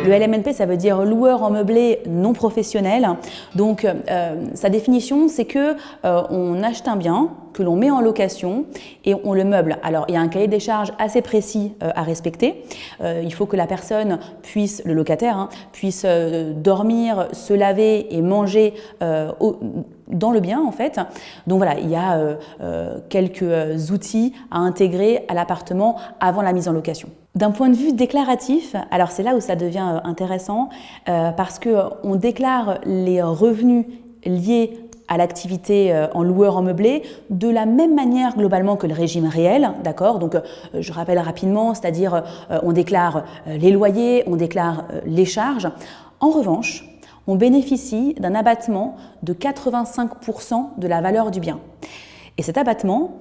Le LMNP, ça veut dire loueur en meublé non professionnel. Donc, sa définition, c'est que on achète un bien que l'on met en location et on le meuble. Alors, il y a un cahier des charges assez précis à respecter. Il faut que la personne puisse, le locataire, puisse dormir, se laver et manger dans le bien en fait. Donc voilà, il y a quelques outils à intégrer à l'appartement avant la mise en location. D'un point de vue déclaratif, alors c'est là où ça devient intéressant parce qu'on déclare les revenus liés à l'activité en loueur en meublé de la même manière globalement que le régime réel, d'accord? Donc je rappelle rapidement, c'est-à-dire on déclare les loyers, on déclare les charges. En revanche, on bénéficie d'un abattement de 85% de la valeur du bien. Et cet abattement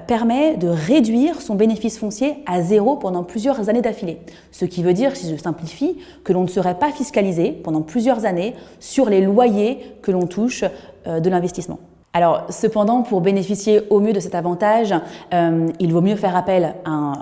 permet de réduire son bénéfice foncier à zéro pendant plusieurs années d'affilée. Ce qui veut dire, si je simplifie, que l'on ne serait pas fiscalisé pendant plusieurs années sur les loyers que l'on touche de l'investissement. Alors, cependant, pour bénéficier au mieux de cet avantage, il vaut mieux faire appel à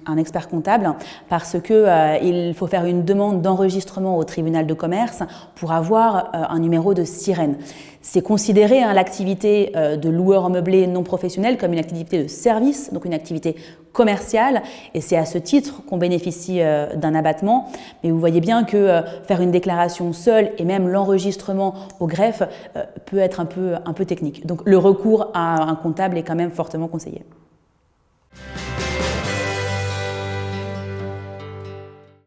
un expert comptable parce qu'il faut faire une demande d'enregistrement au tribunal de commerce pour avoir un numéro de SIREN. C'est considérer l'activité de loueur en meublé non professionnel comme une activité de service, donc une activité commerciale, et c'est à ce titre qu'on bénéficie d'un abattement. Mais vous voyez bien que faire une déclaration seule et même l'enregistrement au greffe peut être un peu technique. Donc le recours à un comptable est quand même fortement conseillé.